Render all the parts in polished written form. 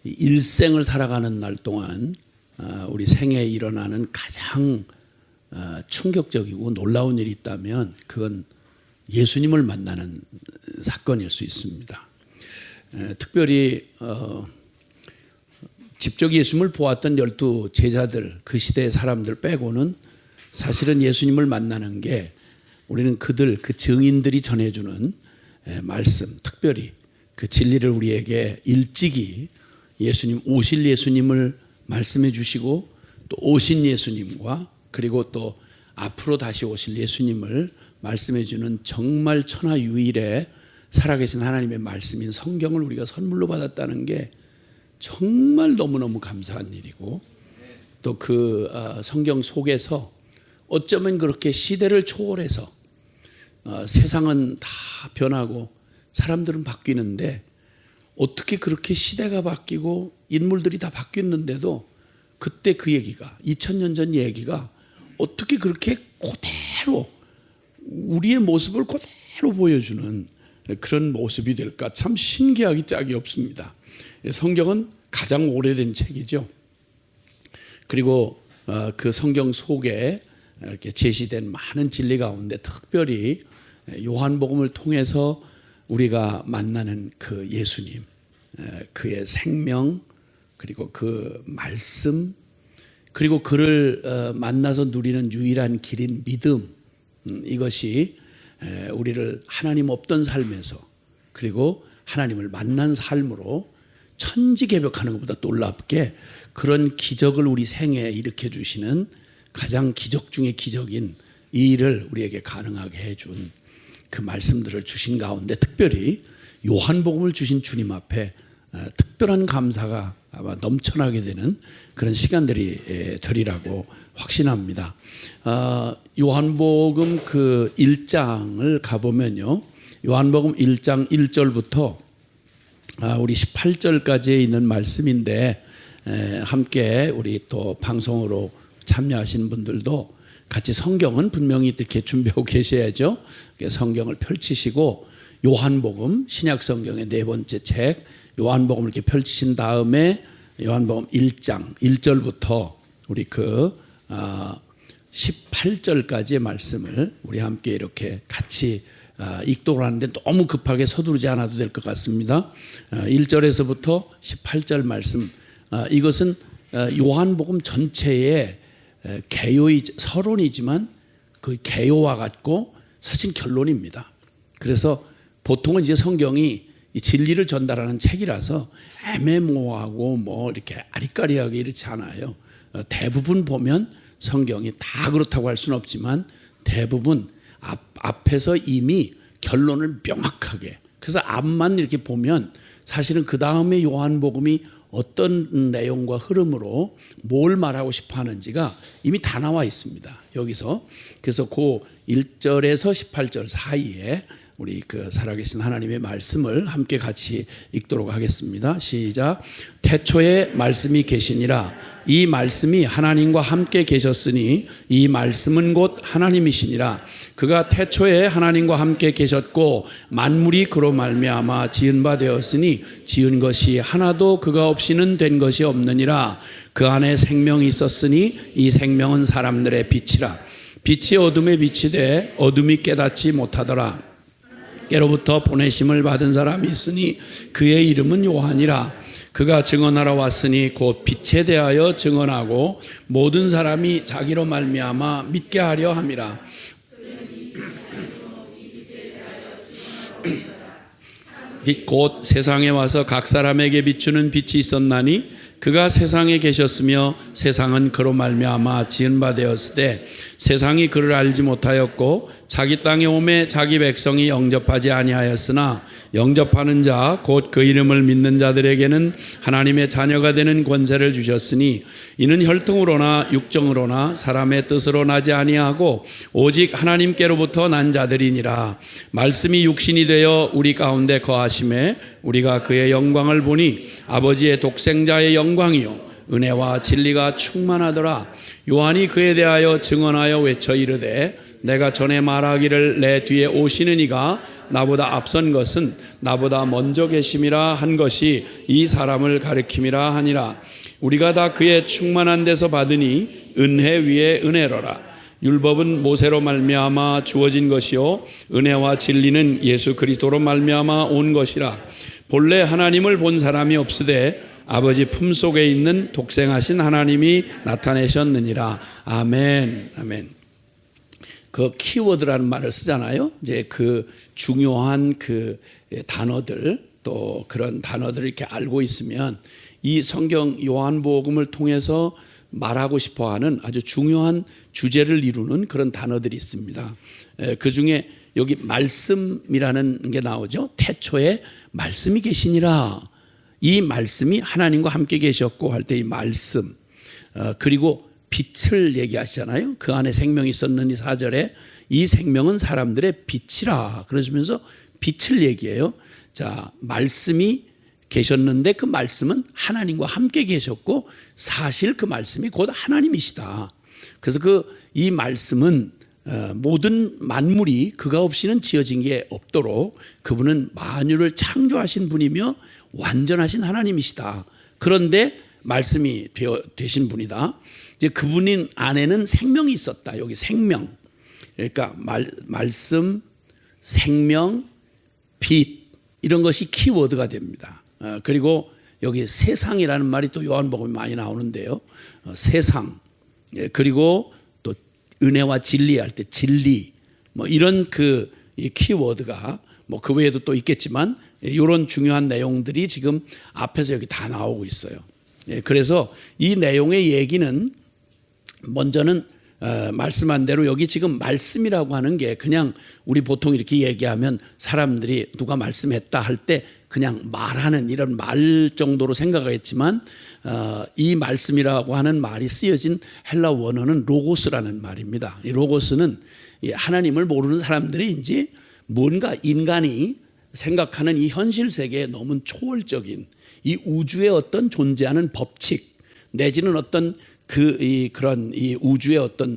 일생을 살아가는 날 동안 우리 생애에 일어나는 가장 충격적이고 놀라운 일이 있다면 그건 예수님을 만나는 사건일 수 있습니다. 특별히 직접 예수님을 보았던 12 제자들, 그 시대의 사람들 빼고는 사실은 예수님을 만나는 게 우리는 그 증인들이 전해주는 말씀, 특별히 그 진리를 우리에게 일찍이 오실 예수님을 말씀해 주시고 또 오신 예수님과 그리고 또 앞으로 다시 오실 예수님을 말씀해 주는 정말 천하유일의 살아계신 하나님의 말씀인 성경을 우리가 선물로 받았다는 게 정말 너무너무 감사한 일이고, 또 그 성경 속에서 어쩌면 그렇게 시대를 초월해서 세상은 다 변하고 사람들은 바뀌는데 어떻게 그렇게 시대가 바뀌고 인물들이 다 바뀌었는데도 그때 그 얘기가 2000년 전 얘기가 어떻게 그렇게 그대로 우리의 모습을 그대로 보여주는 그런 모습이 될까, 참 신기하기 짝이 없습니다. 성경은 가장 오래된 책이죠. 그리고 그 성경 속에 이렇게 제시된 많은 진리 가운데 특별히 요한복음을 통해서 우리가 만나는 그 예수님, 그의 생명, 그리고 그 말씀, 그리고 그를 만나서 누리는 유일한 길인 믿음, 이것이 우리를 하나님 없던 삶에서 그리고 하나님을 만난 삶으로 천지개벽하는 것보다 놀랍게 그런 기적을 우리 생애에 일으켜 주시는 가장 기적 중의 기적인 이 일을 우리에게 가능하게 해준 그 말씀들을 주신 가운데 특별히 요한복음을 주신 주님 앞에 특별한 감사가 아마 넘쳐나게 되는 그런 시간들이 되리라고 확신합니다. 요한복음 그 1장을 가보면요, 요한복음 1장 1절부터 우리 18절까지에 있는 말씀인데 함께 우리 또 방송으로 참여하신 분들도 같이 성경은 분명히 이렇게 준비하고 계셔야죠. 성경을 펼치시고 요한복음, 신약성경의 네 번째 책 요한복음을 이렇게 펼치신 다음에 요한복음 1장 1절부터 우리 그 18절까지의 말씀을 우리 함께 이렇게 같이 읽도록 하는데 너무 급하게 서두르지 않아도 될 것 같습니다. 1절에서부터 18절 말씀, 이것은 요한복음 전체의 개요의 서론이지만 그 개요와 같고 사실 결론입니다. 그래서 보통은 이제 성경이 이 진리를 전달하는 책이라서 애매모호하고 뭐 이렇게 아리까리하게 이렇지 않아요. 대부분 보면 성경이 다 그렇다고 할 수는 없지만 대부분 앞에서 이미 결론을 명확하게, 그래서 앞만 이렇게 보면 사실은 그 다음에 요한복음이 어떤 내용과 흐름으로 뭘 말하고 싶어 하는지가 이미 다 나와 있습니다. 여기서. 그래서 그 1절에서 18절 사이에 우리 그 살아계신 하나님의 말씀을 함께 같이 읽도록 하겠습니다. 시작. 태초에 말씀이 계시니라. 이 말씀이 하나님과 함께 계셨으니 이 말씀은 곧 하나님이시니라. 그가 태초에 하나님과 함께 계셨고 만물이 그로 말미암아 지은 바 되었으니 지은 것이 하나도 그가 없이는 된 것이 없느니라. 그 안에 생명이 있었으니 이 생명은 사람들의 빛이라. 빛이 어둠에 비치되 어둠이 깨닫지 못하더라. 깨로부터 보내심을 받은 사람이 있으니 그의 이름은 요한이라. 그가 증언하러 왔으니 곧 빛에 대하여 증언하고 모든 사람이 자기로 말미암아 믿게 하려 함이라. 빛 곧 세상에 와서 각 사람에게 비추는 빛이 있었나니 그가 세상에 계셨으며 세상은 그로 말미암아 지은 바 되었으되 세상이 그를 알지 못하였고 자기 땅에 오매 자기 백성이 영접하지 아니하였으나 영접하는 자 곧 그 이름을 믿는 자들에게는 하나님의 자녀가 되는 권세를 주셨으니 이는 혈통으로나 육정으로나 사람의 뜻으로 나지 아니하고 오직 하나님께로부터 난 자들이니라. 말씀이 육신이 되어 우리 가운데 거하심에 우리가 그의 영광을 보니 아버지의 독생자의 영광이요 은혜와 진리가 충만하더라. 요한이 그에 대하여 증언하여 외쳐 이르되 내가 전에 말하기를 내 뒤에 오시는 이가 나보다 앞선 것은 나보다 먼저 계심이라 한 것이 이 사람을 가리킴이라 하니라. 우리가 다 그의 충만한 데서 받으니 은혜 위에 은혜로라. 율법은 모세로 말미암아 주어진 것이요 은혜와 진리는 예수 그리스도로 말미암아 온 것이라. 본래 하나님을 본 사람이 없으되 아버지 품속에 있는 독생하신 하나님이 나타내셨느니라. 아멘. 아멘. 그 키워드라는 말을 쓰잖아요. 이제 그 중요한 그 단어들, 또 그런 단어들을 이렇게 알고 있으면 이 성경 요한복음을 통해서 말하고 싶어 하는 아주 중요한 주제를 이루는 그런 단어들이 있습니다. 그 중에 여기 말씀이라는 게 나오죠. 태초에 말씀이 계시니라. 이 말씀이 하나님과 함께 계셨고 할 때 이 말씀, 그리고 빛을 얘기하시잖아요. 그 안에 생명이 있었느니 4절에 이 생명은 사람들의 빛이라 그러시면서 빛을 얘기해요. 자, 말씀이 계셨는데 그 말씀은 하나님과 함께 계셨고 사실 그 말씀이 곧 하나님이시다. 그래서 이 말씀은 모든 만물이 그가 없이는 지어진 게 없도록 그분은 만유를 창조하신 분이며 완전하신 하나님이시다. 그런데 말씀이 되신 분이다. 이제 그분 안에는 생명이 있었다. 여기 생명. 그러니까 말씀, 생명, 빛 이런 것이 키워드가 됩니다. 그리고 여기 세상이라는 말이 또 요한복음에 많이 나오는데요. 세상, 그리고 또 은혜와 진리 할 때 진리, 뭐 이런 이 키워드가 뭐 그 외에도 또 있겠지만 이런 중요한 내용들이 지금 앞에서 여기 다 나오고 있어요. 그래서 이 내용의 얘기는 먼저는 말씀한 대로 여기 지금 말씀이라고 하는 게 그냥 우리 보통 이렇게 얘기하면 사람들이 누가 말씀했다 할 때 그냥 말하는 이런 말 정도로 생각하겠지만 이 말씀이라고 하는 말이 쓰여진 헬라 원어는 로고스라는 말입니다. 이 로고스는 하나님을 모르는 사람들이 뭔가 인간이 생각하는 이 현실 세계에 너무 초월적인 이 우주의 어떤 존재하는 법칙 내지는 어떤 그런 이 우주의 어떤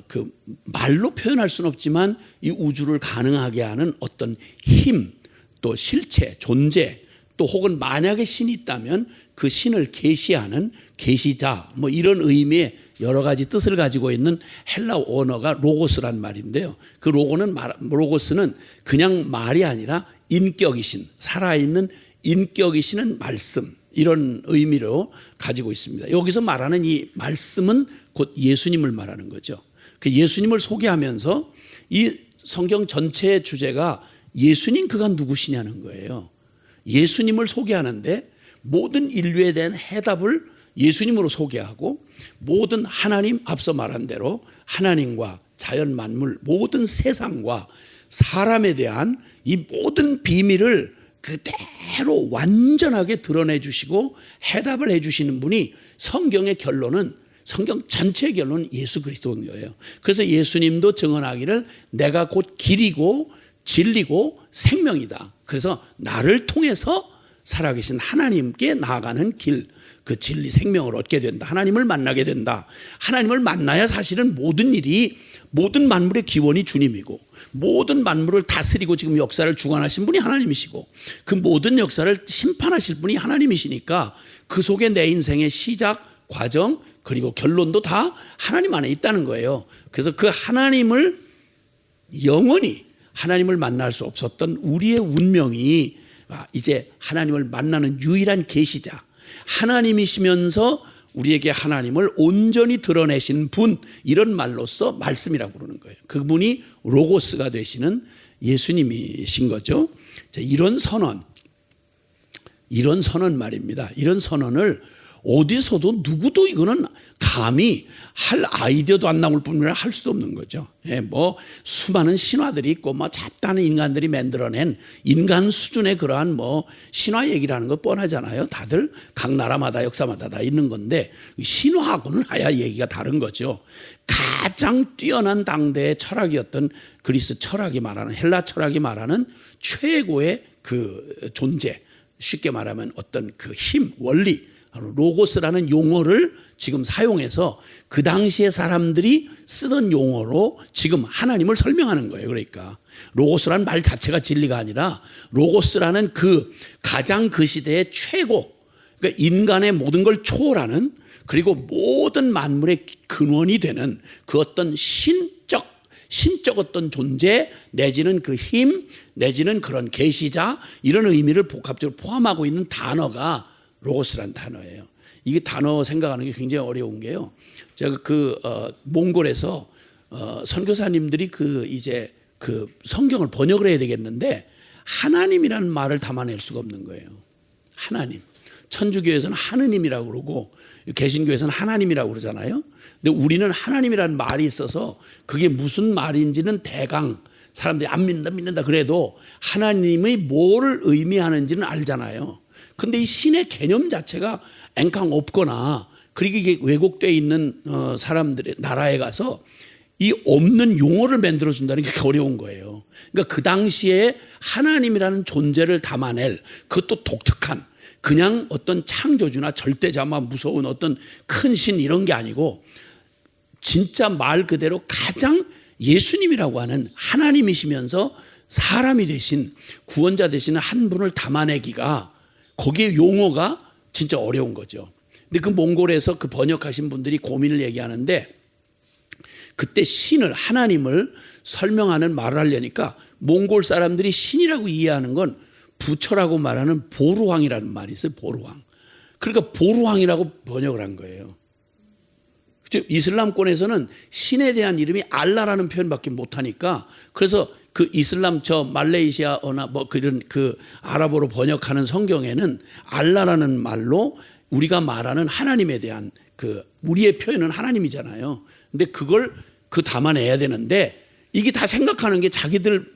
그 말로 표현할 수는 없지만 이 우주를 가능하게 하는 어떤 힘, 또 실체, 존재, 또 혹은 만약에 신이 있다면 그 신을 계시하는 계시자, 뭐 이런 의미의 여러 가지 뜻을 가지고 있는 헬라 언어가 로고스란 말인데요. 그 로고스는 그냥 말이 아니라 인격이신, 살아있는 인격이시는 말씀, 이런 의미로 가지고 있습니다. 여기서 말하는 이 말씀은 곧 예수님을 말하는 거죠. 그 예수님을 소개하면서 이 성경 전체의 주제가 예수님 그가 누구시냐는 거예요. 예수님을 소개하는데 모든 인류에 대한 해답을 예수님으로 소개하고 모든 하나님 앞서 말한 대로 하나님과 자연 만물 모든 세상과 사람에 대한 이 모든 비밀을 그대로 완전하게 드러내 주시고 해답을 해 주시는 분이 성경의 결론은 성경 전체의 결론은 예수 그리스도인 거예요. 그래서 예수님도 증언하기를 내가 곧 길이고 진리고 생명이다. 그래서 나를 통해서 살아계신 하나님께 나아가는 길, 그 진리 생명을 얻게 된다. 하나님을 만나게 된다. 하나님을 만나야 사실은 모든 일이 모든 만물의 기원이 주님이고 모든 만물을 다스리고 지금 역사를 주관하신 분이 하나님이시고 그 모든 역사를 심판하실 분이 하나님이시니까 그 속에 내 인생의 시작, 과정 그리고 결론도 다 하나님 안에 있다는 거예요. 그래서 그 하나님을 영원히 하나님을 만날 수 없었던 우리의 운명이 이제 하나님을 만나는 유일한 계시자 하나님이시면서 우리에게 하나님을 온전히 드러내신 분 이런 말로써 말씀이라고 부르는 거예요. 그분이 로고스가 되시는 예수님이신 거죠. 자, 이런 선언 말입니다. 이런 선언을 어디서도 누구도 이거는 감히 할 아이디어도 안 나올 뿐만 아니라 할 수도 없는 거죠. 뭐 수많은 신화들이 있고 뭐 잡다한 인간들이 만들어낸 인간 수준의 그러한 뭐 신화 얘기라는 거 뻔하잖아요. 다들 각 나라마다 역사마다 다 있는 건데 신화하고는 아야 얘기가 다른 거죠. 가장 뛰어난 당대의 철학이었던 그리스 철학이 말하는 헬라 철학이 말하는 최고의 그 존재 쉽게 말하면 어떤 그 힘, 원리 로고스라는 용어를 지금 사용해서 그 당시에 사람들이 쓰던 용어로 지금 하나님을 설명하는 거예요. 그러니까 로고스라는 말 자체가 진리가 아니라 로고스라는 그 가장 그 시대의 최고, 그러니까 인간의 모든 걸 초월하는, 그리고 모든 만물의 근원이 되는 그 어떤 신적 어떤 존재 내지는 그 힘 내지는 그런 계시자, 이런 의미를 복합적으로 포함하고 있는 단어가 로고스란 단어예요. 이게 단어 생각하는 게 굉장히 어려운 게요. 제가 몽골에서 선교사님들이 이제 성경을 번역을 해야 되겠는데 하나님이라는 말을 담아낼 수가 없는 거예요. 하나님. 천주교에서는 하느님이라고 그러고 개신교에서는 하나님이라고 그러잖아요. 근데 우리는 하나님이라는 말이 있어서 그게 무슨 말인지는 대강 사람들이 안 믿는다 그래도 하나님의 뭘 의미하는지는 알잖아요. 근데 이 신의 개념 자체가 앵캉 없거나, 그리고 이게 왜곡되어 있는 사람들의 나라에 가서 이 없는 용어를 만들어준다는 게 어려운 거예요. 그러니까 그 당시에 하나님이라는 존재를 담아낼, 그것도 독특한, 그냥 어떤 창조주나 절대자만 무서운 어떤 큰 신 이런 게 아니고 진짜 말 그대로 가장 예수님이라고 하는 하나님이시면서 사람이 되신, 구원자 되시는 한 분을 담아내기가, 거기에 용어가 진짜 어려운 거죠. 근데 그 몽골에서 그 번역하신 분들이 고민을 얘기하는데, 그때 신을, 하나님을 설명하는 말을 하려니까 몽골 사람들이 신이라고 이해하는 건 부처라고 말하는 보루왕이라는 말이 있어요. 보루왕. 그러니까 보루왕이라고 번역을 한 거예요. 이슬람권에서는 신에 대한 이름이 알라라는 표현밖에 못하니까, 그래서 그 이슬람 말레이시아어나 그런 아랍어로 번역하는 성경에는 알라라는 말로 우리가 말하는 하나님에 대한 우리의 표현은 하나님이잖아요. 근데 그걸 담아내야 되는데, 이게 다 생각하는 게 자기들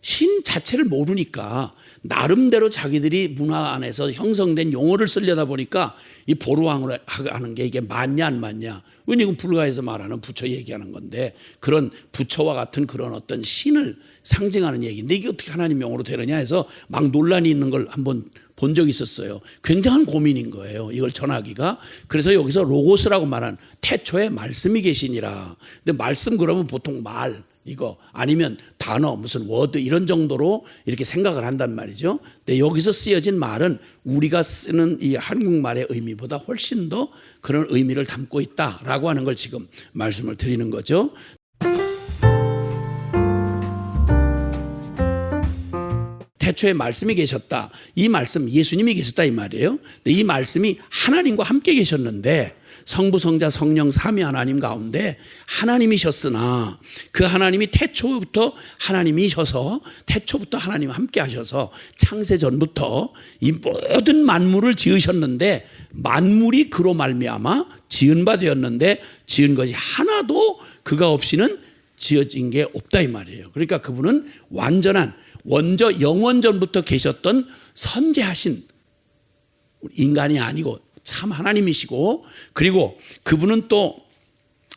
신 자체를 모르니까 나름대로 자기들이 문화 안에서 형성된 용어를 쓰려다 보니까 이 보루왕으로 하는 게 이게 맞냐 안 맞냐. 왜냐면 불가에서 말하는 부처 얘기하는 건데, 그런 부처와 같은 그런 어떤 신을 상징하는 얘기인데 이게 어떻게 하나님 명으로 되느냐 해서 막 논란이 있는 걸 한번 본 적이 있었어요. 굉장한 고민인 거예요, 이걸 전하기가. 그래서 여기서 로고스라고 말한 태초에 말씀이 계시니라. 근데 말씀 그러면 보통 말 이거 아니면 단어 무슨 워드 이런 정도로 이렇게 생각을 한단 말이죠. 근데 여기서 쓰여진 말은 우리가 쓰는 이 한국말의 의미보다 훨씬 더 그런 의미를 담고 있다라고 하는 걸 지금 말씀을 드리는 거죠. 태초에 말씀이 계셨다. 이 말씀 예수님이 계셨다 이 말이에요. 근데 이 말씀이 하나님과 함께 계셨는데, 성부 성자 성령 삼위 하나님 가운데 하나님이셨으나 그 하나님이 태초부터 하나님이셔서, 태초부터 하나님과 함께 하셔서 창세 전부터 이 모든 만물을 지으셨는데, 만물이 그로 말미암아 지은 바 되었는데 지은 것이 하나도 그가 없이는 지어진 게 없다 이 말이에요. 그러니까 그분은 완전한, 먼저 영원전부터 계셨던 선재하신 인간이 아니고 참 하나님이시고, 그리고 그분은 또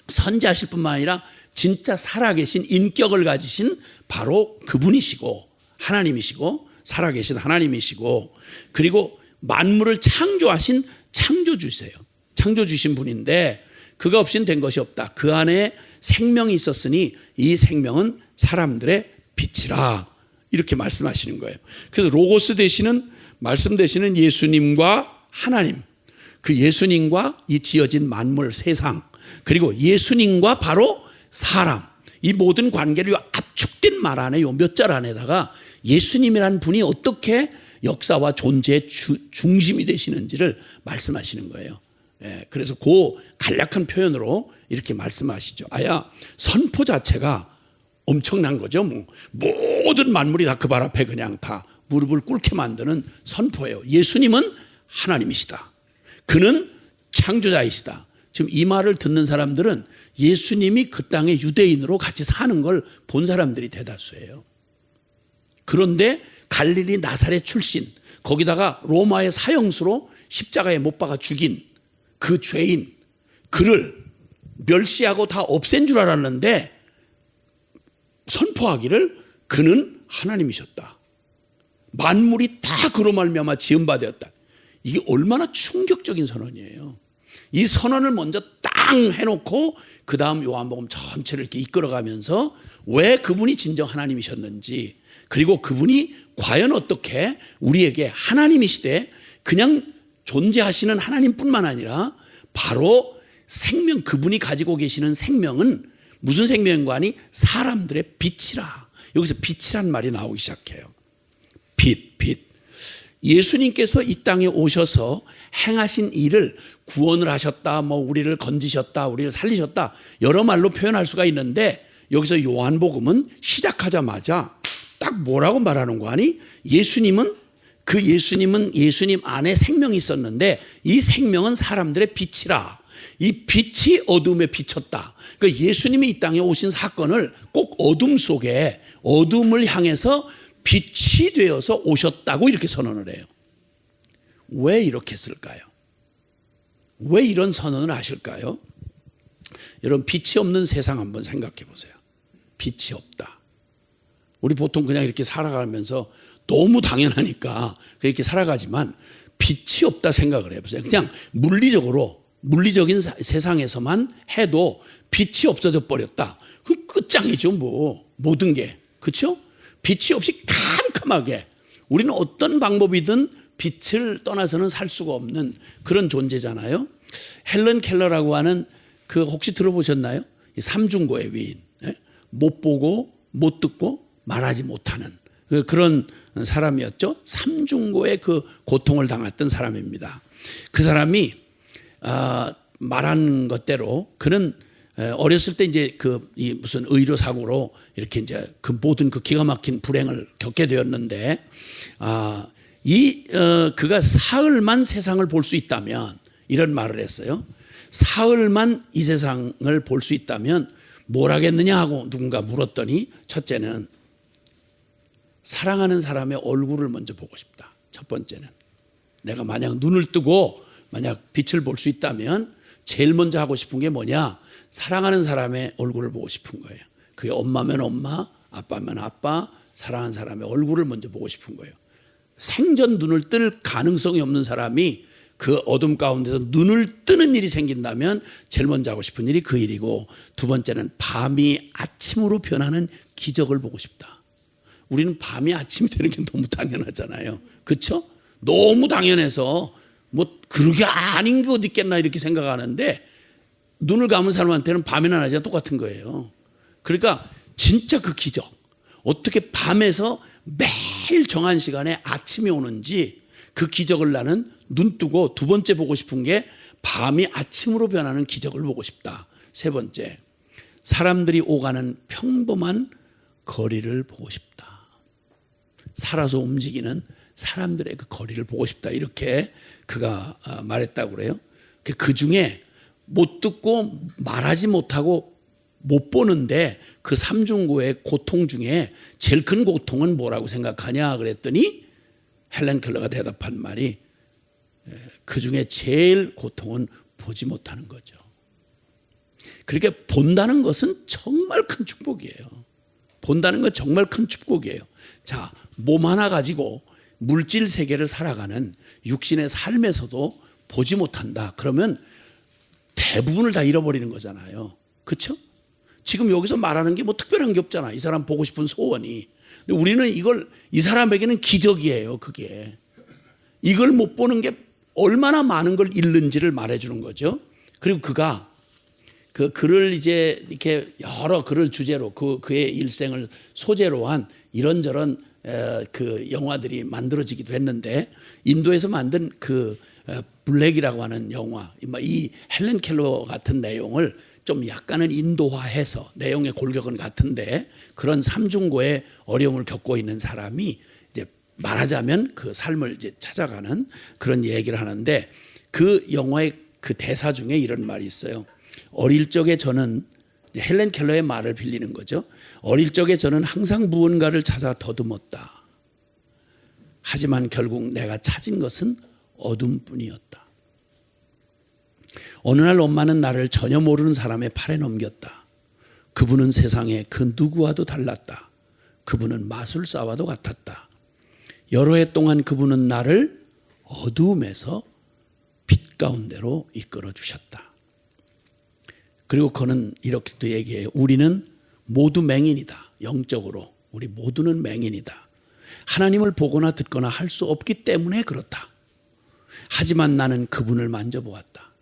선지하실 뿐만 아니라 진짜 살아계신 인격을 가지신 바로 그분이시고 하나님이시고 살아계신 하나님이시고, 그리고 만물을 창조하신 창조주세요. 창조주신 분인데 그가 없이는 된 것이 없다. 그 안에 생명이 있었으니 이 생명은 사람들의 빛이라, 이렇게 말씀하시는 거예요. 그래서 로고스 되시는, 말씀 되시는 예수님과 하나님, 그 예수님과 이 지어진 만물 세상, 그리고 예수님과 바로 사람, 이 모든 관계를 압축된 말 안에, 요 몇 절 안에다가 예수님이라는 분이 어떻게 역사와 존재의 중심이 되시는지를 말씀하시는 거예요. 그래서 그 간략한 표현으로 이렇게 말씀하시죠. 아야 선포 자체가 엄청난 거죠. 모든 만물이 다 그 발 앞에 그냥 다 무릎을 꿇게 만드는 선포예요. 예수님은 하나님이시다. 그는 창조자이시다. 지금 이 말을 듣는 사람들은 예수님이 그 땅에 유대인으로 같이 사는 걸 본 사람들이 대다수예요. 그런데 갈릴리 나사렛 출신, 거기다가 로마의 사형수로 십자가에 못 박아 죽인 그 죄인, 그를 멸시하고 다 없앤 줄 알았는데 선포하기를 그는 하나님이셨다. 만물이 다 그로 말미암아 지은 바 되었다. 이게 얼마나 충격적인 선언이에요. 이 선언을 먼저 땅 해놓고 그 다음 요한복음 전체를 이렇게 이끌어가면서 왜 그분이 진정 하나님이셨는지, 그리고 그분이 과연 어떻게 우리에게 하나님이시되 그냥 존재하시는 하나님뿐만 아니라 바로 생명, 그분이 가지고 계시는 생명은 무슨 생명인가 하니 사람들의 빛이라. 여기서 빛이란 말이 나오기 시작해요. 빛. 예수님께서 이 땅에 오셔서 행하신 일을 구원을 하셨다, 우리를 건지셨다, 우리를 살리셨다, 여러 말로 표현할 수가 있는데, 여기서 요한복음은 시작하자마자 딱 뭐라고 말하는 거 아니? 예수님은 예수님 안에 생명이 있었는데 이 생명은 사람들의 빛이라. 이 빛이 어둠에 비쳤다. 그러니까 예수님이 이 땅에 오신 사건을 꼭 어둠 속에, 어둠을 향해서 빛이 되어서 오셨다고 이렇게 선언을 해요. 왜 이렇게 했을까요? 왜 이런 선언을 하실까요? 여러분, 빛이 없는 세상 한번 생각해 보세요. 빛이 없다. 우리 보통 그냥 이렇게 살아가면서 너무 당연하니까 그렇게 살아가지만 빛이 없다 생각을 해보세요. 그냥 물리적인 세상에서만 해도 빛이 없어져 버렸다. 그럼 끝장이죠, 모든 게. 그렇죠? 빛이 없이 캄캄하게 우리는 어떤 방법이든 빛을 떠나서는 살 수가 없는 그런 존재잖아요. 헬런 켈러라고 하는 혹시 들어보셨나요? 삼중고의 위인. 못 보고 못 듣고 말하지 못하는 그런 사람이었죠. 삼중고의 그 고통을 당했던 사람입니다. 그 사람이 말한 것대로 그는 어렸을 때 이제 무슨 의료 사고로 이렇게 이제 모든 기가 막힌 불행을 겪게 되었는데, 그가 사흘만 세상을 볼 수 있다면, 이런 말을 했어요. 사흘만 이 세상을 볼 수 있다면 뭘 하겠느냐 하고 누군가 물었더니, 첫째는 사랑하는 사람의 얼굴을 먼저 보고 싶다. 첫 번째는 내가 만약 눈을 뜨고 만약 빛을 볼 수 있다면 제일 먼저 하고 싶은 게 뭐냐? 사랑하는 사람의 얼굴을 보고 싶은 거예요. 그게 엄마면 엄마, 아빠면 아빠, 사랑하는 사람의 얼굴을 먼저 보고 싶은 거예요. 생전 눈을 뜰 가능성이 없는 사람이 그 어둠 가운데서 눈을 뜨는 일이 생긴다면 제일 먼저 하고 싶은 일이 그 일이고, 두 번째는 밤이 아침으로 변하는 기적을 보고 싶다. 우리는 밤이 아침이 되는 게 너무 당연하잖아요. 그렇죠? 너무 당연해서 그러게 아닌 게 어디 있겠나 이렇게 생각하는데, 눈을 감은 사람한테는 밤이나 낮이나 똑같은 거예요. 그러니까 진짜 그 기적, 어떻게 밤에서 매일 정한 시간에 아침이 오는지 그 기적을 나는 눈 뜨고 두 번째 보고 싶은 게 밤이 아침으로 변하는 기적을 보고 싶다. 세 번째, 사람들이 오가는 평범한 거리를 보고 싶다. 살아서 움직이는 사람들의 그 거리를 보고 싶다. 이렇게 그가 말했다고 그래요. 그 중에 못 듣고 말하지 못하고 못 보는데 그 삼중고의 고통 중에 제일 큰 고통은 뭐라고 생각하냐 그랬더니 헬렌 켈러가 대답한 말이, 그 중에 제일 고통은 보지 못하는 거죠. 그렇게 본다는 것은 정말 큰 축복이에요. 본다는 건 정말 큰 축복이에요. 자, 몸 하나 가지고 물질 세계를 살아가는 육신의 삶에서도 보지 못한다. 그러면 대부분을 다 잃어버리는 거잖아요. 그렇죠? 지금 여기서 말하는 게 특별한 게 없잖아. 이 사람 보고 싶은 소원이. 근데 우리는 이 사람에게는 기적이에요. 그게. 이걸 못 보는 게 얼마나 많은 걸 잃는지를 말해주는 거죠. 그리고 그가 그 글을 이제 이렇게 여러 글을 주제로 그의 일생을 소재로 한 이런저런 그 영화들이 만들어지기도 했는데, 인도에서 만든 블랙이라고 하는 영화, 이 헬렌 켈러 같은 내용을 좀 약간은 인도화해서, 내용의 골격은 같은데 그런 삼중고의 어려움을 겪고 있는 사람이 이제 말하자면 그 삶을 이제 찾아가는 그런 얘기를 하는데, 그 영화의 그 대사 중에 이런 말이 있어요. 어릴 적에 저는, 헬렌 켈러의 말을 빌리는 거죠. 어릴 적에 저는 항상 무언가를 찾아 더듬었다. 하지만 결국 내가 찾은 것은 어둠뿐이었다. 어느 날 엄마는 나를 전혀 모르는 사람의 팔에 넘겼다. 그분은 세상에 그 누구와도 달랐다. 그분은 마술사와도 같았다. 여러 해 동안 그분은 나를 어두움에서 빛 가운데로 이끌어 주셨다. 그리고 그는 이렇게 또 얘기해요. 우리는 모두 맹인이다. 영적으로 우리 모두는 맹인이다. 하나님을 보거나 듣거나 할 수 없기 때문에 그렇다. 하지만 나는 그분을 만져보았다.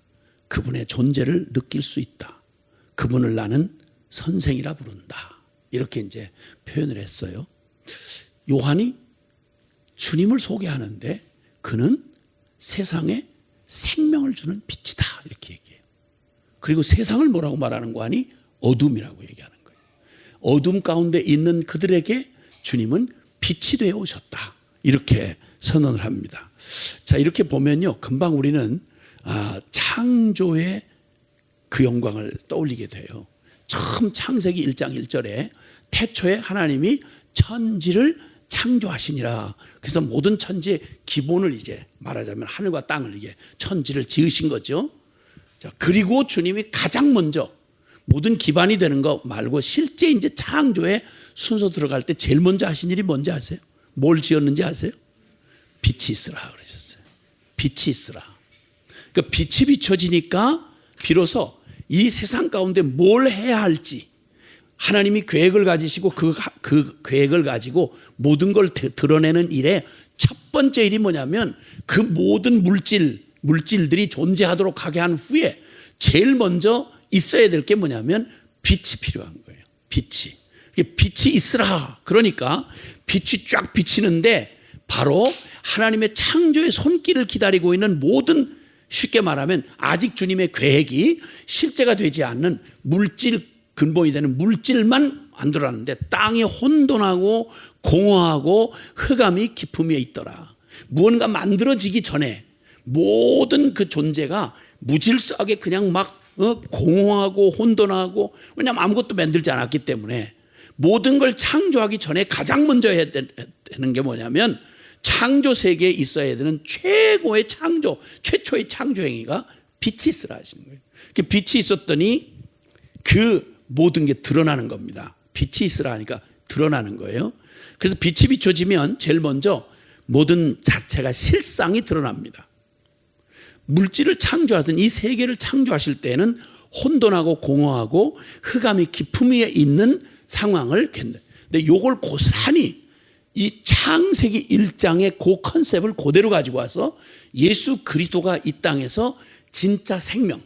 그분의 존재를 느낄 수 있다. 그분을 나는 선생이라 부른다. 이렇게 이제 표현을 했어요. 요한이 주님을 소개하는데 그는 세상에 생명을 주는 빛이다. 이렇게 얘기해요. 그리고 세상을 뭐라고 말하는 거 아니? 어둠이라고 얘기하는 거예요. 어둠 가운데 있는 그들에게 주님은 빛이 되어 오셨다. 이렇게 선언을 합니다. 자, 이렇게 보면요. 금방 우리는 창조의 그 영광을 떠올리게 돼요. 처음 창세기 1장 1절에 태초에 하나님이 천지를 창조하시니라. 그래서 모든 천지의 기본을 이제 말하자면 하늘과 땅을 이게 천지를 지으신 거죠. 자, 그리고 주님이 가장 먼저 모든 기반이 되는 거 말고 실제 이제 창조의 순서 들어갈 때 제일 먼저 하신 일이 뭔지 아세요? 뭘 지었는지 아세요? 빛이 있으라 그러셨어요. 빛이 있으라. 그러니까 빛이 비춰지니까 비로소 이 세상 가운데 뭘 해야 할지 하나님이 계획을 가지시고 그 계획을 가지고 모든 걸 드러내는 일에 첫 번째 일이 뭐냐면 그 모든 물질들이 존재하도록 하게 한 후에 제일 먼저 있어야 될 게 뭐냐면 빛이 필요한 거예요. 빛이 있으라. 그러니까 빛이 쫙 비치는데 바로 하나님의 창조의 손길을 기다리고 있는 모든, 쉽게 말하면 아직 주님의 계획이 실제가 되지 않는 물질, 근본이 되는 물질만 만들어놨는데 땅이 혼돈하고 공허하고 흑암이 깊음에 있더라. 무언가 만들어지기 전에 모든 그 존재가 무질서하게 그냥 막 공허하고 혼돈하고, 왜냐하면 아무것도 만들지 않았기 때문에 모든 걸 창조하기 전에 가장 먼저 해야 되는 게 뭐냐면 창조 세계에 있어야 되는 최고의 창조, 최초의 창조 행위가 빛이 있으라 하시는 거예요. 그 빛이 있었더니 그 모든 게 드러나는 겁니다. 빛이 있으라 하니까 드러나는 거예요. 그래서 빛이 비춰지면 제일 먼저 모든 자체가 실상이 드러납니다. 물질을 창조하던 이 세계를 창조하실 때는 혼돈하고 공허하고 흑암이 깊음 위에 있는 상황을 견뎌요. 근데 이걸 고스란히 이 창세기 1장의 그 컨셉을 그대로 가지고 와서 예수 그리스도가 이 땅에서 진짜 생명,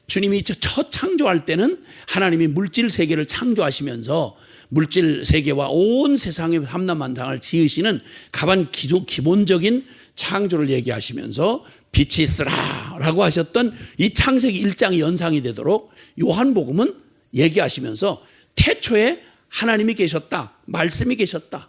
주님이 첫 창조할 때는 하나님이 물질 세계를 창조하시면서 물질 세계와 온 세상의 함남한탕을 지으시는 가장 기본적인 창조를 얘기하시면서 빛이 있으라 라고 하셨던 이 창세기 1장이 연상이 되도록 요한복음은 얘기하시면서 태초에 하나님이 계셨다, 말씀이 계셨다,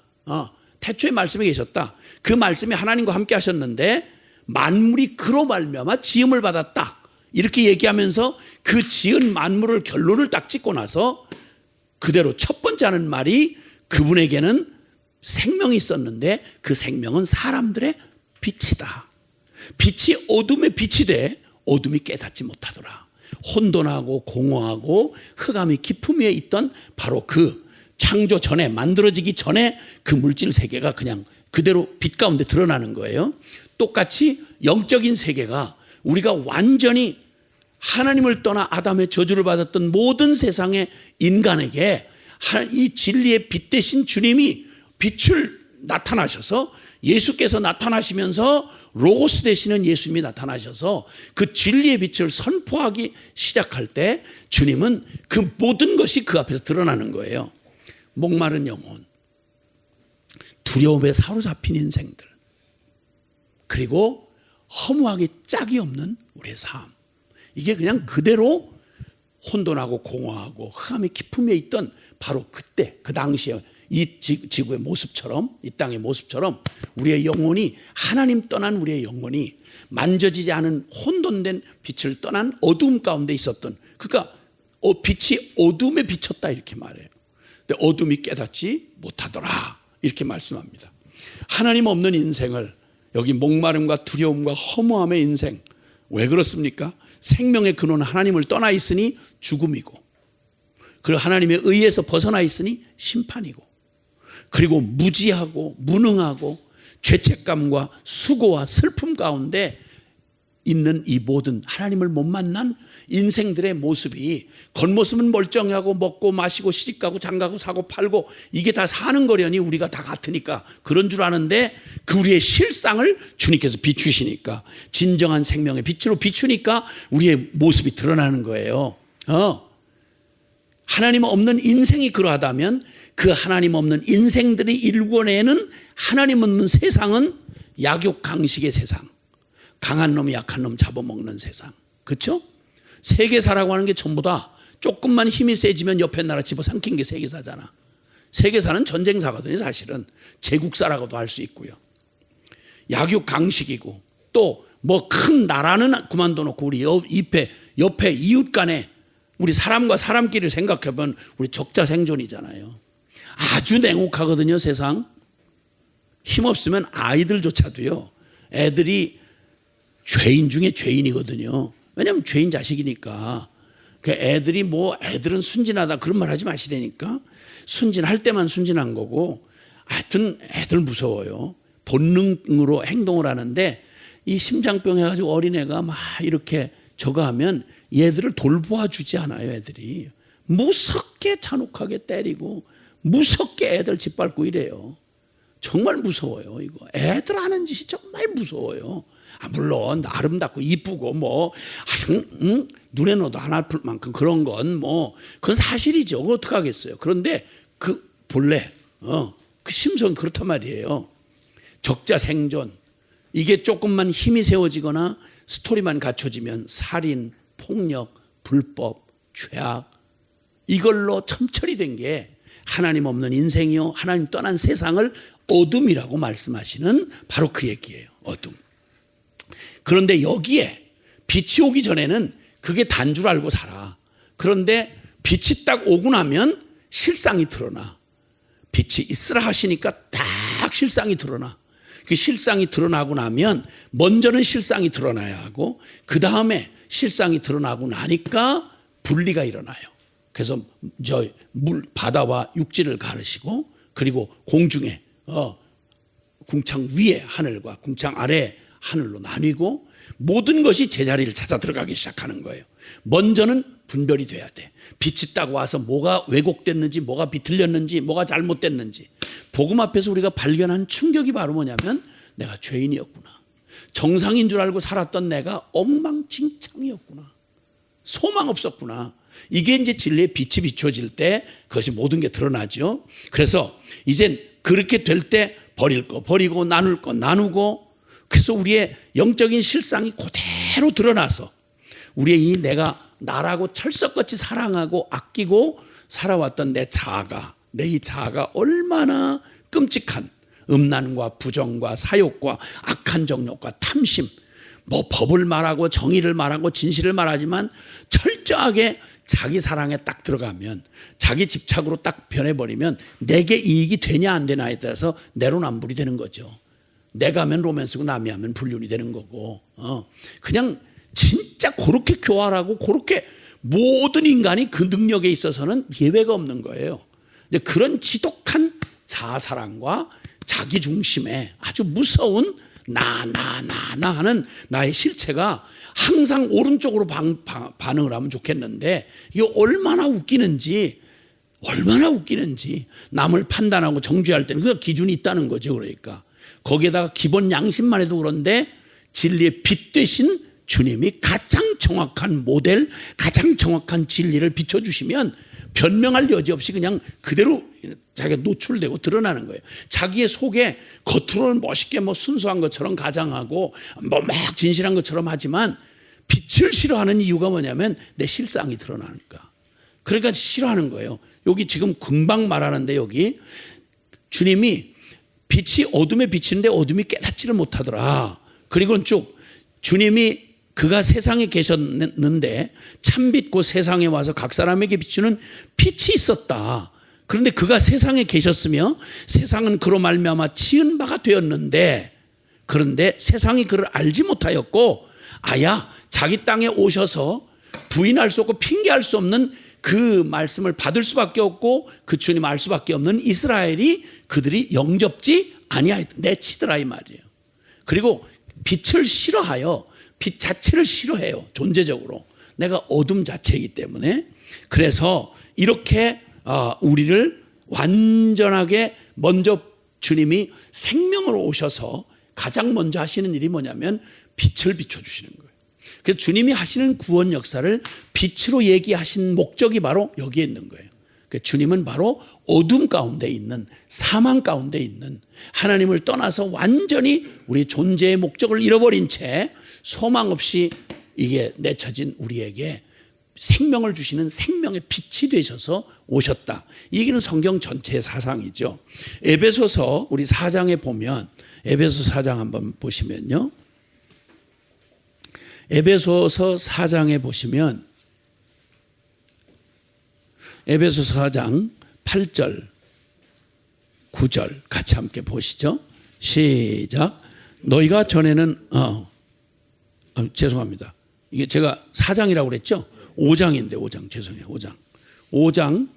태초에 말씀이 계셨다, 그 말씀이 하나님과 함께 하셨는데 만물이 그로 말미암아 지음을 받았다, 이렇게 얘기하면서 그 지은 만물을 결론을 딱 짓고 나서 그대로 첫 번째 하는 말이 그분에게는 생명이 있었는데 그 생명은 사람들의 빛이다. 빛이 어둠의 빛이 돼 어둠이 깨닫지 못하더라. 혼돈하고 공허하고 흑암이 깊음 위에 있던 바로 그 창조 전에, 만들어지기 전에 그 물질 세계가 그냥 그대로 빛 가운데 드러나는 거예요. 똑같이 영적인 세계가 우리가 완전히 하나님을 떠나 아담의 저주를 받았던 모든 세상의 인간에게 이 진리의 빛 대신 주님이 빛을 나타나셔서 예수께서 나타나시면서 로고스 되시는 예수님이 나타나셔서 그 진리의 빛을 선포하기 시작할 때 주님은 그 모든 것이 그 앞에서 드러나는 거예요. 목마른 영혼, 두려움에 사로잡힌 인생들, 그리고 허무하기 짝이 없는 우리의 삶, 이게 그냥 그대로 혼돈하고 공허하고 흑암이 깊음에 있던 바로 그때 그 당시에 이 지구의 모습처럼, 이 땅의 모습처럼 우리의 영혼이, 하나님 떠난 우리의 영혼이 만져지지 않은 혼돈된 빛을 떠난 어둠 가운데 있었던, 그러니까 빛이 어둠에 비쳤다 이렇게 말해요. 근데 어둠이 깨닫지 못하더라 이렇게 말씀합니다. 하나님 없는 인생을, 여기 목마름과 두려움과 허무함의 인생, 왜 그렇습니까? 생명의 근원은 하나님을 떠나 있으니 죽음이고, 그리고 하나님의 의에서 벗어나 있으니 심판이고, 그리고 무지하고 무능하고 죄책감과 수고와 슬픔 가운데 있는 이 모든 하나님을 못 만난 인생들의 모습이 겉모습은 멀쩡하고 먹고 마시고 시집가고 장가고 사고 팔고 이게 다 사는 거려니 우리가 다 같으니까 그런 줄 아는데 그 우리의 실상을 주님께서 비추시니까 진정한 생명의 빛으로 비추니까 우리의 모습이 드러나는 거예요. 하나님 없는 인생이 그러하다면 그 하나님 없는 인생들이 일궈내는 하나님 없는 세상은 약육강식의 세상, 강한 놈이 약한 놈 잡아먹는 세상. 그렇죠? 세계사라고 하는 게 전부 다 조금만 힘이 세지면 옆에 나라 집어삼킨 게 세계사잖아. 세계사는 전쟁사거든요. 사실은 제국사라고도 할 수 있고요. 약육강식이고 또 뭐 큰 나라는 그만둬 놓고 우리 옆에 이웃 간에 우리 사람과 사람끼리 생각해보면 우리 적자 생존이잖아요. 아주 냉혹하거든요. 세상. 힘없으면 아이들조차도요. 애들이 죄인 중에 죄인이거든요. 왜냐하면 죄인 자식이니까. 애들은 순진하다 그런 말 하지 마시라니까. 순진할 때만 순진한 거고 하여튼 애들 무서워요. 본능으로 행동을 하는데 이 심장병 해가지고 어린애가 막 이렇게 저거 하면 얘들을 돌보아 주지 않아요. 애들이 무섭게 잔혹하게 때리고 무섭게 애들 짓밟고 이래요. 정말 무서워요. 이거 애들 하는 짓이 정말 무서워요. 물론 아름답고 이쁘고 눈에 넣어도 안 아플 만큼 그런 건 그건 사실이죠. 어떻게 하겠어요. 그런데 그 본래 그 심성은 그렇단 말이에요. 적자 생존, 이게 조금만 힘이 세워지거나 스토리만 갖춰지면 살인, 폭력, 불법, 죄악, 이걸로 첨철이 된 게 하나님 없는 인생이요 하나님 떠난 세상을 어둠이라고 말씀하시는 바로 그 얘기예요. 어둠. 그런데 여기에 빛이 오기 전에는 그게 단 줄 알고 살아. 그런데 빛이 딱 오고 나면 실상이 드러나. 빛이 있으라 하시니까 딱 실상이 드러나. 그 실상이 드러나고 나면 먼저는 실상이 드러나야 하고 그 다음에 실상이 드러나고 나니까 분리가 일어나요. 그래서 바다와 육지를 가르시고 그리고 공중에 궁창 위에 하늘과 궁창 아래 하늘로 나뉘고 모든 것이 제자리를 찾아 들어가기 시작하는 거예요. 먼저는 분별이 돼야 돼. 빛이 딱 와서 뭐가 왜곡됐는지 뭐가 비틀렸는지 뭐가 잘못됐는지 복음 앞에서 우리가 발견한 충격이 바로 뭐냐면 내가 죄인이었구나. 정상인 줄 알고 살았던 내가 엉망진창이었구나. 소망 없었구나. 이게 이제 진리의 빛이 비춰질 때 그것이 모든 게 드러나죠. 그래서 이젠 그렇게 될 때 버릴 거 버리고 나눌 거 나누고 그래서 우리의 영적인 실상이 그대로 드러나서 우리의 이 내가 나라고 철석같이 사랑하고 아끼고 살아왔던 내 자아가 내 이 자아가 얼마나 끔찍한 음란과 부정과 사욕과 악한 정욕과 탐심 법을 말하고 정의를 말하고 진실을 말하지만 철저하게 자기 사랑에 딱 들어가면 자기 집착으로 딱 변해버리면 내게 이익이 되냐 안 되냐에 따라서 내로남불이 되는 거죠. 내가 하면 로맨스고 남이 하면 불륜이 되는 거고 그냥 진짜 그렇게 교활하고 그렇게 모든 인간이 그 능력에 있어서는 예외가 없는 거예요. 근데 그런 지독한 자아사랑과 자기중심에 아주 무서운 나 하는 나의 실체가 항상 오른쪽으로 반응을 하면 좋겠는데 이게 얼마나 웃기는지 남을 판단하고 정죄할 때는 그 기준이 있다는 거죠. 그러니까 거기에다가 기본 양심만 해도 그런데 진리의 빛 되신 주님이 가장 정확한 모델, 가장 정확한 진리를 비춰주시면 변명할 여지 없이 그냥 그대로 자기가 노출되고 드러나는 거예요. 자기의 속에 겉으로는 멋있게 순수한 것처럼 가장하고 막 진실한 것처럼 하지만 빛을 싫어하는 이유가 뭐냐면 내 실상이 드러나니까. 그러니까 싫어하는 거예요. 여기 지금 금방 말하는데 여기 주님이 빛이 어둠에 비치는데 어둠이 깨닫지를 못하더라. 그리고 쭉 주님이 그가 세상에 계셨는데 참빛고 세상에 와서 각 사람에게 비추는 빛이 있었다. 그런데 그가 세상에 계셨으며 세상은 그로 말미암아 지은 바가 되었는데 그런데 세상이 그를 알지 못하였고 아야 자기 땅에 오셔서 부인할 수 없고 핑계할 수 없는 그 말씀을 받을 수밖에 없고 그 주님 알 수밖에 없는 이스라엘이 그들이 영접지 아니야, 내치더라 이 말이에요. 그리고 빛을 싫어하여 빛 자체를 싫어해요. 존재적으로 내가 어둠 자체이기 때문에. 그래서 이렇게 우리를 완전하게 먼저 주님이 생명으로 오셔서 가장 먼저 하시는 일이 뭐냐면 빛을 비춰주시는 거예요. 그래서 주님이 하시는 구원 역사를 빛으로 얘기하신 목적이 바로 여기에 있는 거예요. 주님은 바로 어둠 가운데 있는, 사망 가운데 있는, 하나님을 떠나서 완전히 우리 존재의 목적을 잃어버린 채 소망 없이 이게 내쳐진 우리에게 생명을 주시는 생명의 빛이 되셔서 오셨다. 이게 성경 전체의 사상이죠. 에베소서 우리 4장에 보면, 에베소 4장 한번 보시면요, 에베소서 4장에 보시면 에베소서 4장 8절 9절 같이 함께 보시죠. 시작. 너희가 전에는 죄송합니다. 이게 제가 4장이라고 그랬죠. 5장인데 5장 죄송해요. 5장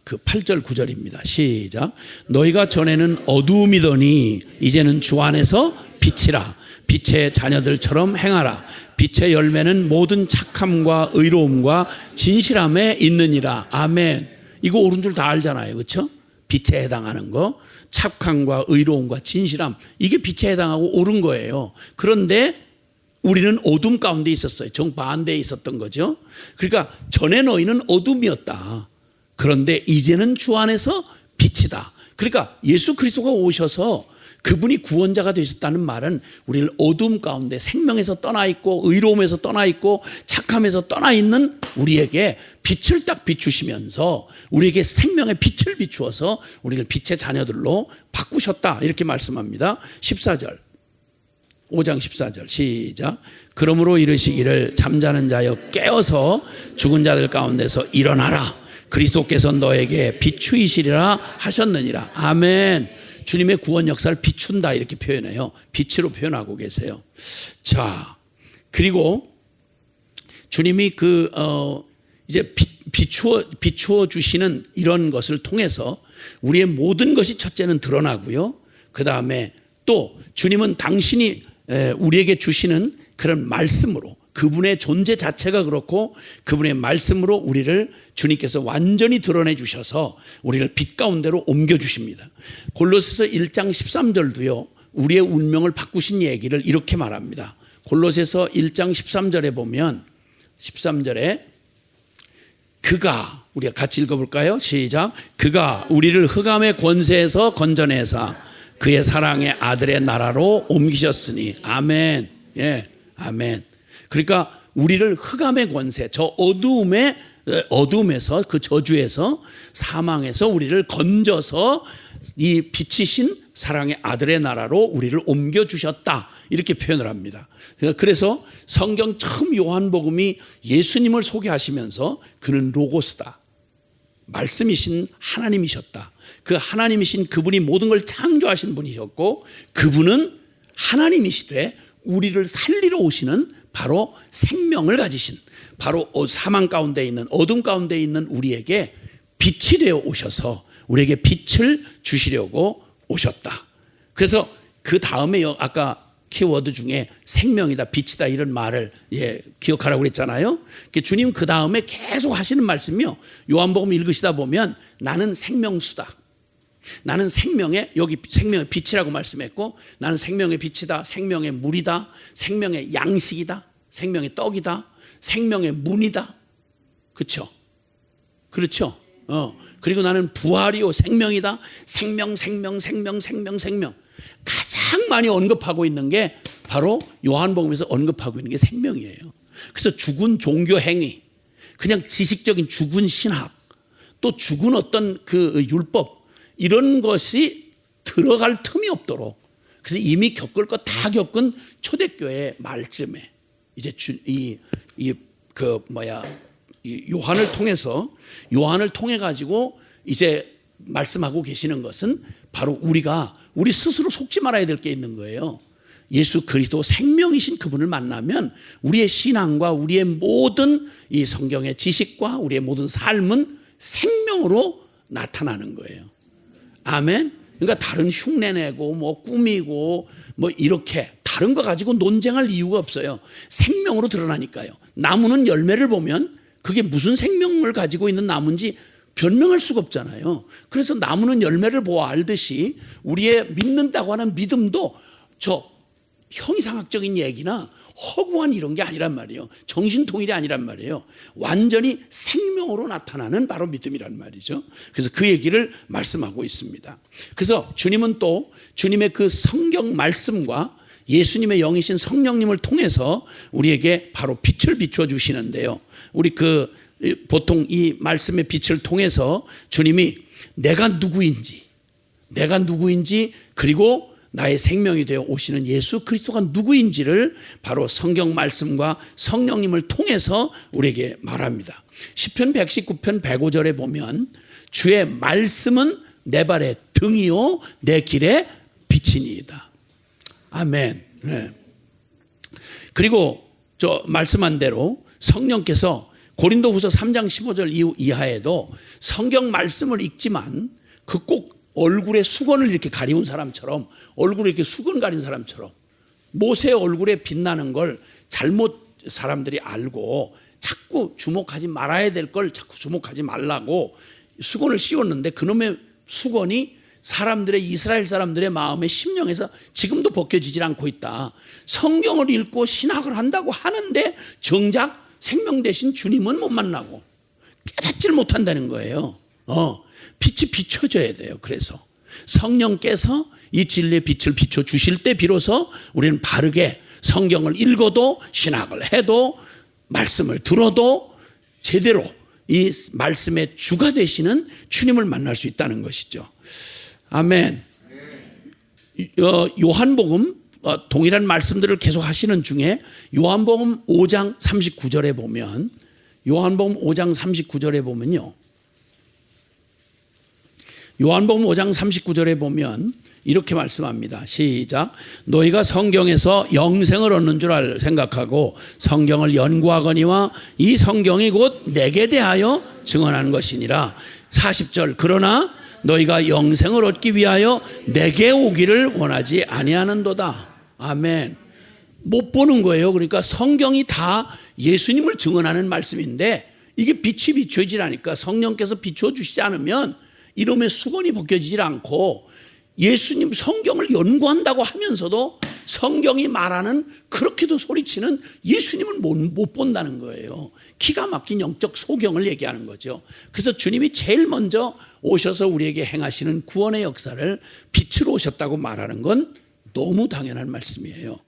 그 8절 9절입니다. 시작. 너희가 전에는 어두움이더니 이제는 주 안에서 빛이라. 빛의 자녀들처럼 행하라. 빛의 열매는 모든 착함과 의로움과 진실함에 있느니라. 아멘. 이거 옳은 줄 다 알잖아요. 그렇죠? 빛에 해당하는 거, 착함과 의로움과 진실함, 이게 빛에 해당하고 옳은 거예요. 그런데 우리는 어둠 가운데 있었어요. 정반대에 있었던 거죠. 그러니까 전에 너희는 어둠이었다. 그런데 이제는 주 안에서 빛이다. 그러니까 예수 그리스도가 오셔서 그분이 구원자가 되셨다는 말은 우리를 어둠 가운데 생명에서 떠나 있고 의로움에서 떠나 있고 착함에서 떠나 있는 우리에게 빛을 딱 비추시면서 우리에게 생명의 빛을 비추어서 우리를 빛의 자녀들로 바꾸셨다. 이렇게 말씀합니다. 14절. 5장 14절 시작. 그러므로 이르시기를 잠자는 자여 깨어서 죽은 자들 가운데서 일어나라. 그리스도께서 너에게 비추이시리라 하셨느니라. 아멘. 주님의 구원 역사를 비춘다 이렇게 표현해요. 빛으로 표현하고 계세요. 자, 그리고 주님이 이제 비추어 주시는 이런 것을 통해서 우리의 모든 것이 첫째는 드러나고요. 그 다음에 또 주님은 당신이 우리에게 주시는 그런 말씀으로, 그분의 존재 자체가 그렇고 그분의 말씀으로 우리를 주님께서 완전히 드러내 주셔서 우리를 빛 가운데로 옮겨 주십니다. 골로새서 1장 13절도요. 우리의 운명을 바꾸신 얘기를 이렇게 말합니다. 골로새서 1장 13절에 보면 13절에 그가, 우리가 같이 읽어볼까요? 시작. 그가 우리를 흑암의 권세에서 건져내사 그의 사랑의 아들의 나라로 옮기셨으니. 아멘. 예, 아멘. 그러니까 우리를 흑암의 권세, 저 어둠에서, 그 저주에서, 사망에서 우리를 건져서 이 빛이신 사랑의 아들의 나라로 우리를 옮겨주셨다. 이렇게 표현을 합니다. 그래서 성경 처음 요한복음이 예수님을 소개하시면서 그는 로고스다. 말씀이신 하나님이셨다. 그 하나님이신 그분이 모든 걸 창조하신 분이셨고 그분은 하나님이시되 우리를 살리러 오시는 바로 생명을 가지신, 바로 사망 가운데 있는, 어둠 가운데 있는 우리에게 빛이 되어 오셔서 우리에게 빛을 주시려고 오셨다. 그래서 그 다음에 아까 키워드 중에 생명이다, 빛이다 이런 말을 기억하라고 그랬잖아요. 주님 그 다음에 계속 하시는 말씀이요. 요한복음 읽으시다 보면 나는 생명수다. 나는 생명의, 여기 생명의 빛이라고 말씀했고 나는 생명의 빛이다, 생명의 물이다, 생명의 양식이다, 생명의 떡이다, 생명의 문이다. 그렇죠? 그렇죠? 그리고 나는 부활이요 생명이다. 생명. 가장 많이 언급하고 있는 게 바로 요한복음에서 언급하고 있는 게 생명이에요. 그래서 죽은 종교 행위, 그냥 지식적인 죽은 신학, 또 죽은 어떤 그 율법, 이런 것이 들어갈 틈이 없도록, 그래서 이미 겪을 거 다 겪은 초대교회 말쯤에 이제 요한을 통해 가지고 이제 말씀하고 계시는 것은 바로 우리 스스로 속지 말아야 될 게 있는 거예요. 예수 그리스도 생명이신 그분을 만나면 우리의 신앙과 우리의 모든 이 성경의 지식과 우리의 모든 삶은 생명으로 나타나는 거예요. 아멘. 그러니까 다른 흉내내고 뭐 꾸미고 뭐 이렇게 다른 거 가지고 논쟁할 이유가 없어요. 생명으로 드러나니까요. 나무는 열매를 보면 그게 무슨 생명을 가지고 있는 나무인지 변명할 수가 없잖아요. 그래서 나무는 열매를 보아 알듯이 우리의 믿는다고 하는 믿음도 저 형이상학적인 얘기나 허구한 이런 게 아니란 말이에요. 정신통일이 아니란 말이에요. 완전히 생명으로 나타나는 바로 믿음이란 말이죠. 그래서 그 얘기를 말씀하고 있습니다. 그래서 주님은 또 주님의 그 성경 말씀과 예수님의 영이신 성령님을 통해서 우리에게 바로 빛을 비춰 주시는데요. 우리 보통 이 말씀의 빛을 통해서 주님이 내가 누구인지 그리고 나의 생명이 되어 오시는 예수 그리스도가 누구인지를 바로 성경 말씀과 성령님을 통해서 우리에게 말합니다. 시편 119편 105절에 보면 주의 말씀은 내 발의 등이요 내 길의 빛이니이다. 아멘. 네. 그리고 저 말씀한 대로 성령께서 고린도후서 3장 15절 이하에도 성경 말씀을 읽지만 그 꼭 얼굴에 수건을 이렇게 가리운 사람처럼 얼굴에 이렇게 수건 가린 사람처럼 모세의 얼굴에 빛나는 걸 잘못 사람들이 알고 자꾸 주목하지 말아야 될 걸 자꾸 주목하지 말라고 수건을 씌웠는데 그놈의 수건이 사람들의 이스라엘 사람들의 마음의 심령에서 지금도 벗겨지질 않고 있다. 성경을 읽고 신학을 한다고 하는데 정작 생명 대신 주님은 못 만나고 깨닫지를 못한다는 거예요. 빛이 비춰져야 돼요. 그래서 성령께서 이 진리의 빛을 비춰 주실 때 비로소 우리는 바르게 성경을 읽어도 신학을 해도 말씀을 들어도 제대로 이 말씀의 주가 되시는 주님을 만날 수 있다는 것이죠. 아멘. 요한복음 동일한 말씀들을 계속 하시는 중에 요한복음 5장 39절에 보면 요한복음 5장 39절에 보면요. 요한복음 5장 39절에 보면 이렇게 말씀합니다. 시작. 너희가 성경에서 영생을 얻는 줄 생각하고 성경을 연구하거니와 이 성경이 곧 내게 대하여 증언하는 것이니라. 40절. 그러나 너희가 영생을 얻기 위하여 내게 오기를 원하지 아니하는도다. 아멘. 못 보는 거예요. 그러니까 성경이 다 예수님을 증언하는 말씀인데 이게 빛이 비춰지질 않으니까 성령께서 비춰주시지 않으면 이놈의 수건이 벗겨지질 않고 예수님 성경을 연구한다고 하면서도 성경이 말하는 그렇게도 소리치는 예수님을 못 본다는 거예요. 기가 막힌 영적 소경을 얘기하는 거죠. 그래서 주님이 제일 먼저 오셔서 우리에게 행하시는 구원의 역사를 빛으로 오셨다고 말하는 건 너무 당연한 말씀이에요.